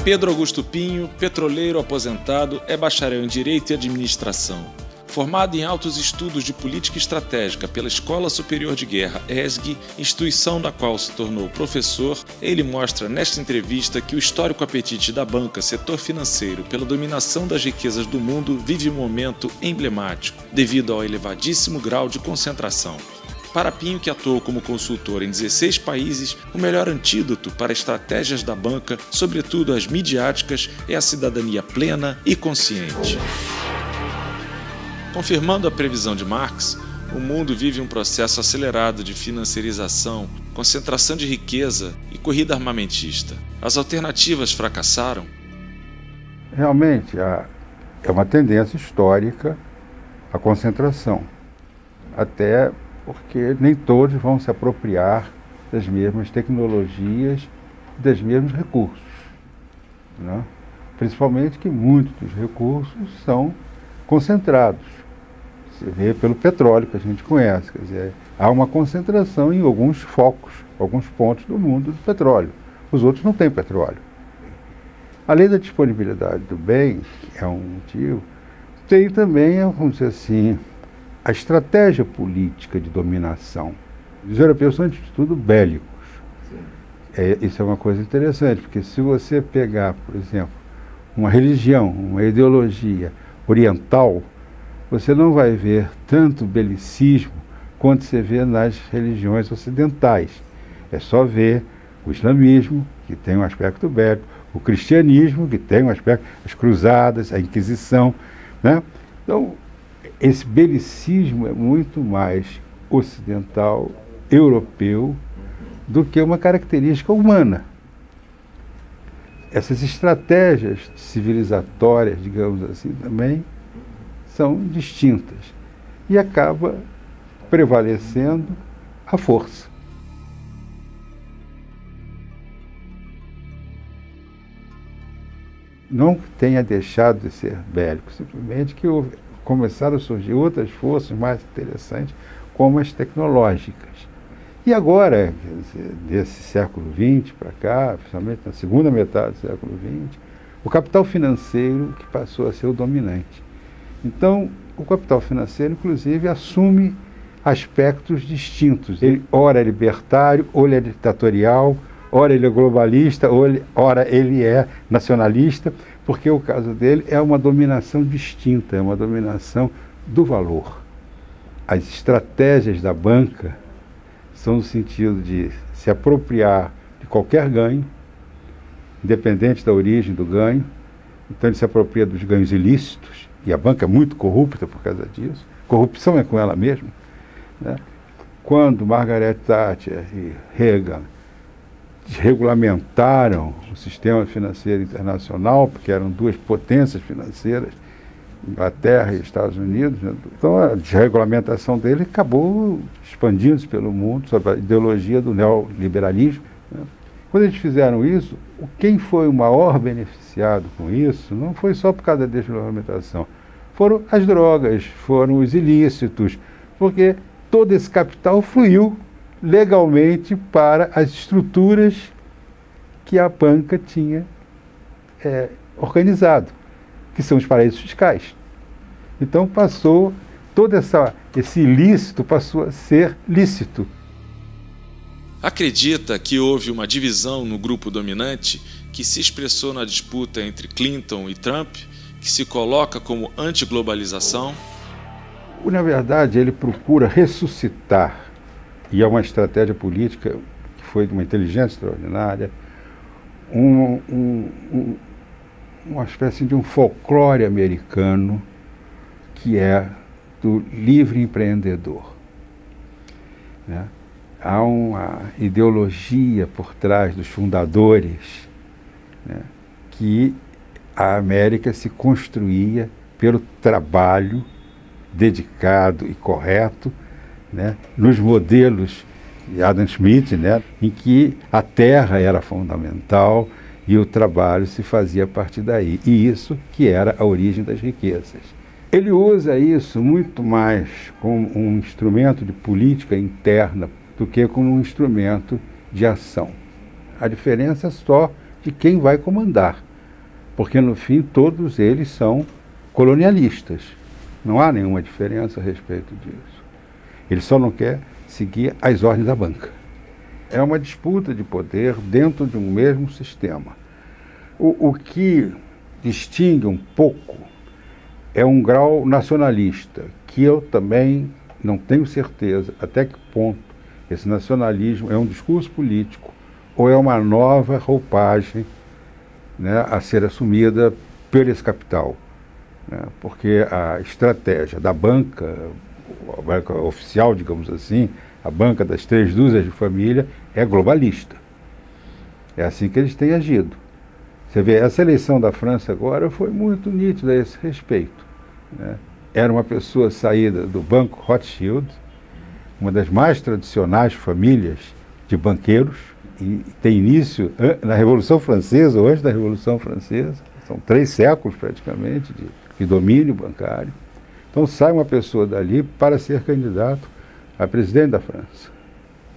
Pedro Augusto Pinho, petroleiro aposentado, é bacharel em Direito e Administração. Formado em altos estudos de política estratégica pela Escola Superior de Guerra, ESG, instituição da qual se tornou professor, ele mostra nesta entrevista que o histórico apetite da banca, setor financeiro, pela dominação das riquezas do mundo vive um momento emblemático, devido ao elevadíssimo grau de concentração. Para Pinho, que atuou como consultor em 16 países, o melhor antídoto para estratégias da banca, sobretudo as midiáticas, é a cidadania plena e consciente. Confirmando a previsão de Marx, o mundo vive um processo acelerado de financiarização, concentração de riqueza e corrida armamentista. As alternativas fracassaram? Realmente, é uma tendência histórica a concentração, até porque nem todos vão se apropriar das mesmas tecnologias e dos mesmos recursos, né? Principalmente que muitos dos recursos são concentrados. Você vê pelo petróleo que a gente conhece, quer dizer, há uma concentração em alguns focos, alguns pontos do mundo do petróleo. Os outros não têm petróleo. Além da disponibilidade do bem, que é um motivo, tem também, vamos dizer assim, a estratégia política de dominação. Os europeus são, antes de tudo, bélicos. Isso é uma coisa interessante, porque se você pegar, por exemplo, uma religião, uma ideologia oriental, você não vai ver tanto belicismo quanto você vê nas religiões ocidentais. É só ver o islamismo, que tem um aspecto bélico, o cristianismo, que tem um aspecto, as cruzadas, a Inquisição, né? Então, esse belicismo é muito mais ocidental, europeu, do que uma característica humana. Essas estratégias civilizatórias, digamos assim, também são distintas. E acaba prevalecendo a força. Não que tenha deixado de ser bélico, simplesmente que começaram a surgir outras forças mais interessantes, como as tecnológicas. E agora, quer dizer, desse século XX para cá, principalmente na segunda metade do século XX, o capital financeiro que passou a ser o dominante. Então, o capital financeiro, inclusive, assume aspectos distintos. Ele, ora é libertário, ou ele é ditatorial, ora ele é globalista, ora ele é nacionalista, porque o caso dele é uma dominação distinta, é uma dominação do valor. As estratégias da banca são no sentido de se apropriar de qualquer ganho, independente da origem do ganho. Então ele se apropria dos ganhos ilícitos, e a banca é muito corrupta por causa disso. Corrupção é com ela mesma, né? Quando Margaret Thatcher e Reagan desregulamentaram o sistema financeiro internacional, porque eram duas potências financeiras, Inglaterra e Estados Unidos, né? Então a desregulamentação dele acabou expandindo-se pelo mundo sob a ideologia do neoliberalismo, né? Quando eles fizeram isso, quem foi o maior beneficiado com isso não foi só por causa da desregulamentação, foram as drogas, foram os ilícitos, porque todo esse capital fluiu legalmente para as estruturas que a banca tinha organizado, que são os paraísos fiscais. Então passou, todo esse ilícito passou a ser lícito. Acredita que houve uma divisão no grupo dominante que se expressou na disputa entre Clinton e Trump, que se coloca como antiglobalização? Na verdade, ele procura ressuscitar, e é uma estratégia política que foi de uma inteligência extraordinária, uma espécie de um folclore americano que é do livre empreendedor, né? Há uma ideologia por trás dos fundadores, né, que a América se construía pelo trabalho dedicado e correto, né, nos modelos de Adam Smith, né, em que a terra era fundamental e o trabalho se fazia a partir daí. E isso que era a origem das riquezas. Ele usa isso muito mais como um instrumento de política interna do que como um instrumento de ação. A diferença é só de quem vai comandar. porque no fim todos eles são colonialistas. Não há nenhuma diferença a respeito disso. Ele só não quer seguir as ordens da banca. É uma disputa de poder dentro de um mesmo sistema. O que distingue um pouco é um grau nacionalista, que eu também não tenho certeza até que ponto esse nacionalismo é um discurso político ou é uma nova roupagem, né, a ser assumida por esse capital. Né, porque a estratégia da banca, a banca oficial, digamos assim, a banca das 3 dúzias de família, é globalista. É assim que eles têm agido. Você vê, essa eleição da França agora foi muito nítida a esse respeito. Né? Era uma pessoa saída do Banco Rothschild, uma das mais tradicionais famílias de banqueiros, e tem início na Revolução Francesa, ou antes da Revolução Francesa. São 3 séculos praticamente de domínio bancário. Então sai uma pessoa dali para ser candidato a presidente da França.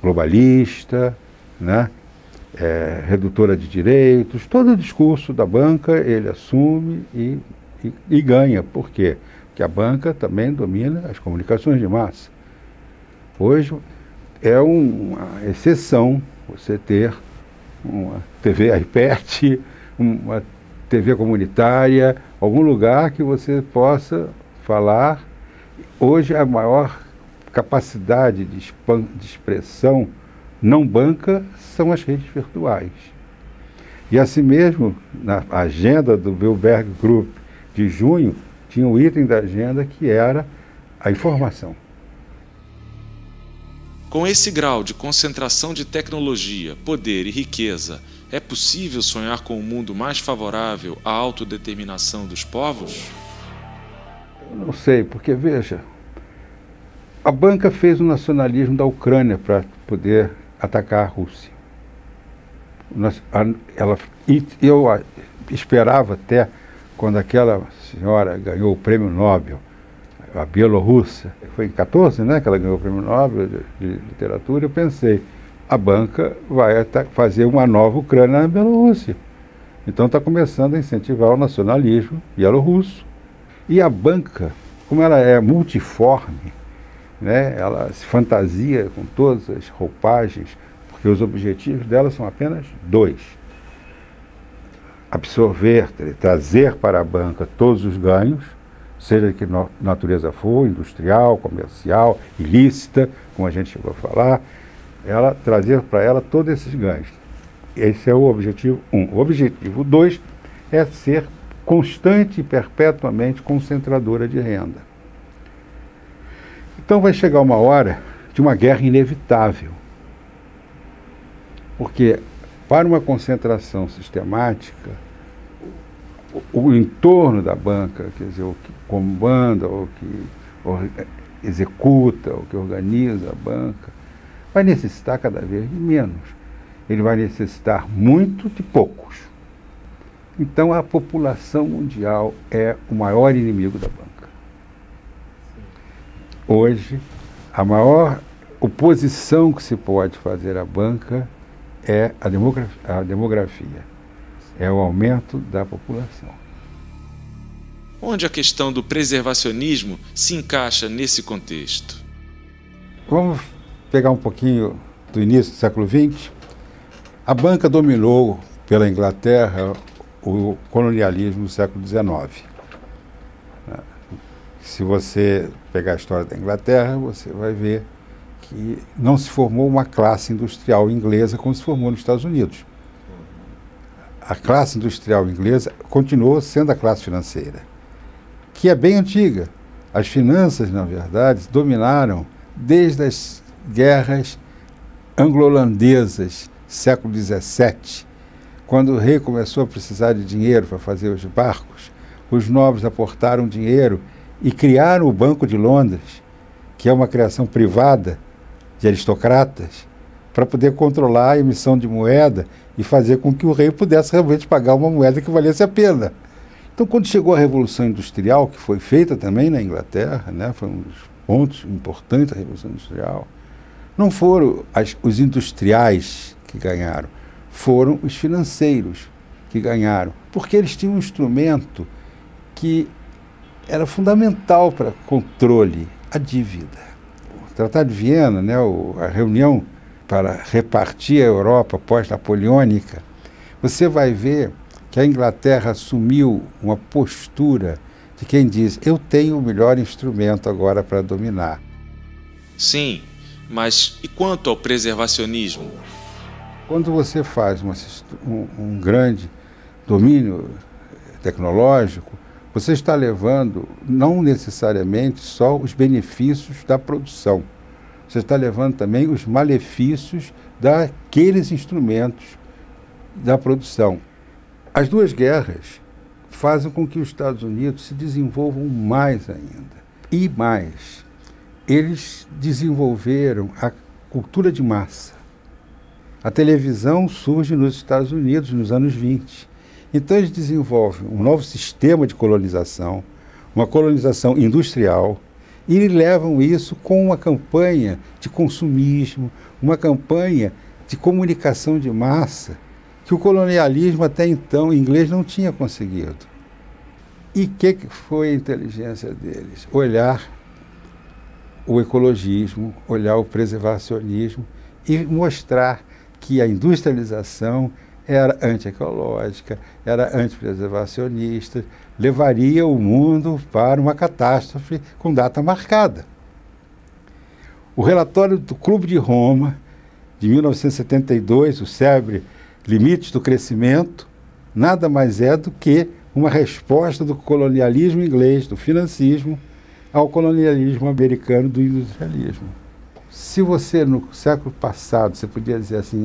Globalista, né? Redutora de direitos, todo o discurso da banca ele assume e ganha. Por quê? Porque a banca também domina as comunicações de massa. Hoje é uma exceção você ter uma TV iPad, uma TV comunitária, algum lugar que você possa falar. Hoje a maior capacidade de expressão não banca são as redes virtuais. E assim mesmo, na agenda do Bilderberg Group de junho, tinha um item da agenda que era a informação. Com esse grau de concentração de tecnologia, poder e riqueza, é possível sonhar com um mundo mais favorável à autodeterminação dos povos? Eu não sei, porque veja, a banca fez o nacionalismo da Ucrânia para poder atacar a Rússia. Eu esperava até, quando aquela senhora ganhou o prêmio Nobel, a bielorrussa, foi em 14, né, que ela ganhou o prêmio Nobel de literatura, eu pensei, a banca vai fazer uma nova Ucrânia na Bielorrússia. Então está começando a incentivar o nacionalismo bielorrusso. E a banca, como ela é multiforme, né, ela se fantasia com todas as roupagens, porque os objetivos dela são apenas 2. Absorver, trazer para a banca todos os ganhos, seja de que natureza for, industrial, comercial, ilícita, como a gente chegou a falar, ela trazer para ela todos esses ganhos. Esse é o objetivo 1. O objetivo 2 é ser constante e perpetuamente concentradora de renda. Então vai chegar uma hora de uma guerra inevitável. Porque para uma concentração sistemática, o entorno da banca, quer dizer, o que comanda, o que executa, o que organiza a banca, vai necessitar cada vez de menos. Ele vai necessitar muito de poucos. Então a população mundial é o maior inimigo da banca. Hoje, a maior oposição que se pode fazer à banca é a demografia. É o aumento da população. Onde a questão do preservacionismo se encaixa nesse contexto? Vamos pegar um pouquinho do início do século XX. A banca dominou pela Inglaterra o colonialismo do século XIX. Se você pegar a história da Inglaterra, você vai ver que não se formou uma classe industrial inglesa como se formou nos Estados Unidos. A classe industrial inglesa continuou sendo a classe financeira, que é bem antiga. As finanças, na verdade, dominaram desde as guerras anglo-holandesas, século XVII, quando o rei começou a precisar de dinheiro para fazer os barcos. Os nobres aportaram dinheiro e criaram o Banco de Londres, que é uma criação privada de aristocratas, para poder controlar a emissão de moeda e fazer com que o rei pudesse realmente pagar uma moeda que valesse a pena. Então, quando chegou a Revolução Industrial, que foi feita também na Inglaterra, né, foi um dos pontos importantes da Revolução Industrial, não foram os industriais que ganharam, foram os financeiros que ganharam, porque eles tinham um instrumento que era fundamental para controle, a dívida. O Tratado de Viena, né, a reunião para repartir a Europa pós-napoleônica, você vai ver que a Inglaterra assumiu uma postura de quem diz: eu tenho o melhor instrumento agora para dominar. Sim, mas e quanto ao preservacionismo? Quando você faz um grande domínio tecnológico, você está levando não necessariamente só os benefícios da produção, você está levando também os malefícios daqueles instrumentos da produção. As duas guerras fazem com que os Estados Unidos se desenvolvam mais ainda. E mais, eles desenvolveram a cultura de massa. A televisão surge nos Estados Unidos nos anos 20. Então eles desenvolvem um novo sistema de colonização, uma colonização industrial, e levam isso com uma campanha de consumismo, uma campanha de comunicação de massa, que o colonialismo até então inglês não tinha conseguido. E o que foi a inteligência deles? Olhar o ecologismo, olhar o preservacionismo e mostrar que a industrialização era antiecológica, era antipreservacionista, levaria o mundo para uma catástrofe com data marcada. O relatório do Clube de Roma, de 1972, o célebre Limites do Crescimento, nada mais é do que uma resposta do colonialismo inglês, do financismo, ao colonialismo americano, do industrialismo. Se você, no século passado, você podia dizer assim,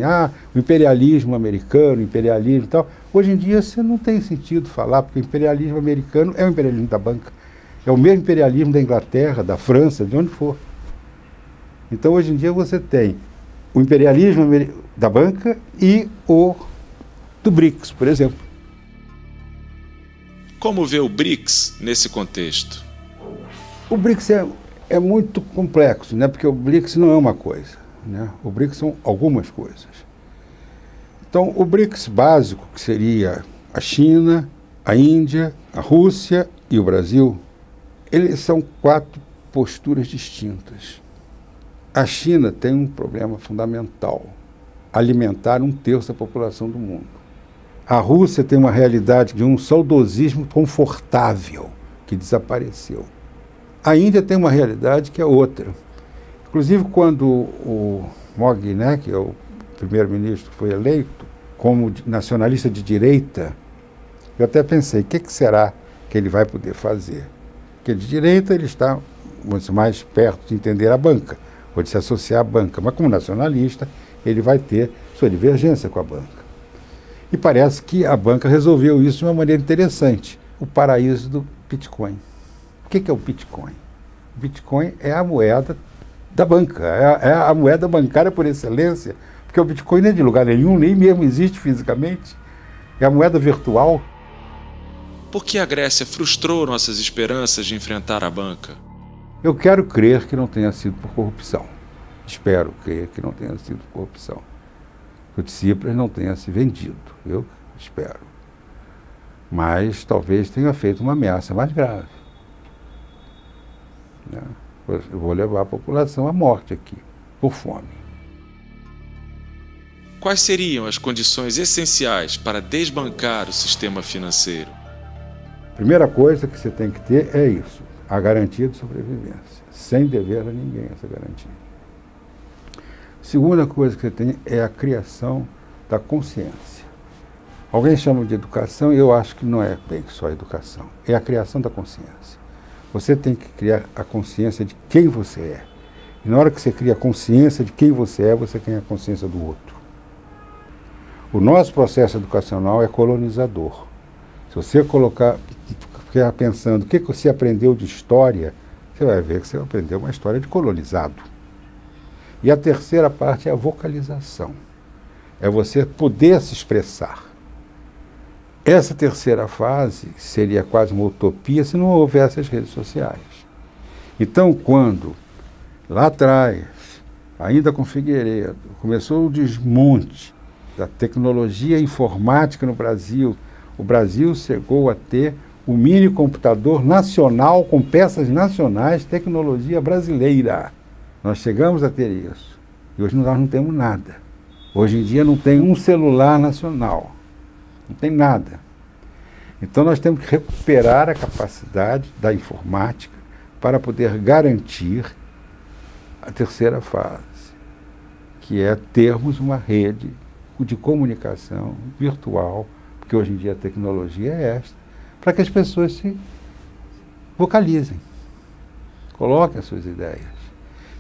o imperialismo americano, imperialismo e tal, hoje em dia você não tem sentido falar, porque o imperialismo americano é o imperialismo da banca. É o mesmo imperialismo da Inglaterra, da França, de onde for. Então, hoje em dia, você tem o imperialismo da banca e o do BRICS, por exemplo. Como vê o BRICS nesse contexto? O BRICS é muito complexo, né? Porque o BRICS não é uma coisa, né? O BRICS são algumas coisas. Então, o BRICS básico, que seria a China, a Índia, a Rússia e o Brasil, eles são 4 posturas distintas. A China tem um problema fundamental: alimentar 1/3 da população do mundo. A Rússia tem uma realidade de um saudosismo confortável que desapareceu. A Índia tem uma realidade que é outra. Inclusive, quando o Modi, né, que é o primeiro-ministro, foi eleito como nacionalista de direita, eu até pensei, o que será que ele vai poder fazer? Porque de direita ele está mais perto de entender a banca, ou de se associar à banca, mas como nacionalista ele vai ter sua divergência com a banca. E parece que a banca resolveu isso de uma maneira interessante, o paraíso do Bitcoin. O que é o Bitcoin? O Bitcoin é a moeda da banca, é a moeda bancária por excelência, porque o Bitcoin não é de lugar nenhum, nem mesmo existe fisicamente, é a moeda virtual. Por que a Grécia frustrou nossas esperanças de enfrentar a banca? Eu quero crer que não tenha sido por corrupção. Espero crer que não tenha sido por corrupção. Que o Tsipras não tenha se vendido, eu espero. Mas talvez tenha feito uma ameaça mais grave. Eu vou levar a população à morte aqui, por fome. Quais seriam as condições essenciais para desbancar o sistema financeiro? A primeira coisa que você tem que ter é isso, a garantia de sobrevivência, sem dever a ninguém essa garantia. Segunda coisa que você tem é a criação da consciência. Alguém chama de educação e eu acho que não é bem só educação, é a criação da consciência. Você tem que criar a consciência de quem você é. E na hora que você cria a consciência de quem você é, você tem a consciência do outro. O nosso processo educacional é colonizador. Se você ficar pensando o que você aprendeu de história, você vai ver que você aprendeu uma história de colonizado. E a terceira parte é a vocalização. É você poder se expressar. Essa terceira fase seria quase uma utopia se não houvesse as redes sociais. Então, quando, lá atrás, ainda com Figueiredo, começou o desmonte da tecnologia informática no Brasil, O Brasil chegou a ter o mini computador nacional com peças nacionais, tecnologia brasileira. Nós chegamos a ter isso. E hoje nós não temos nada. Hoje em dia não tem um celular nacional. Não tem nada. Então nós temos que recuperar a capacidade da informática para poder garantir a terceira fase, que é termos uma rede de comunicação virtual, porque hoje em dia a tecnologia é esta, para que as pessoas se vocalizem, coloquem as suas ideias.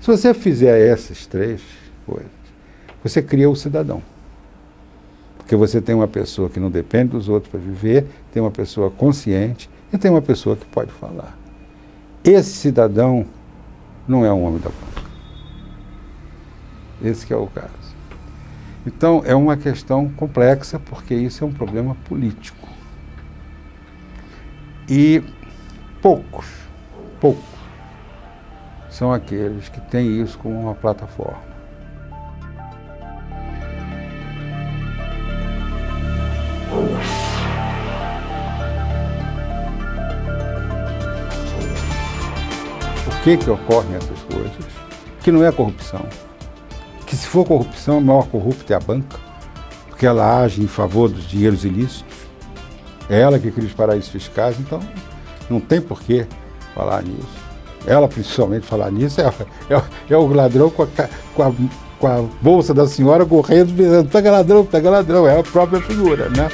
Se você fizer essas três coisas, você cria o cidadão. Porque você tem uma pessoa que não depende dos outros para viver, tem uma pessoa consciente e tem uma pessoa que pode falar. Esse cidadão não é um homem da banca. Esse que é o caso. Então, é uma questão complexa, porque isso é um problema político. E poucos são aqueles que têm isso como uma plataforma. Por que ocorrem essas coisas? Que não é corrupção. Que se for corrupção, a maior corrupta é a banca, porque ela age em favor dos dinheiros ilícitos. É ela que cria os paraísos fiscais, então não tem por que falar nisso. Ela, principalmente, falar nisso, é o ladrão com a bolsa da senhora correndo, pensando, pega ladrão, é a própria figura, né?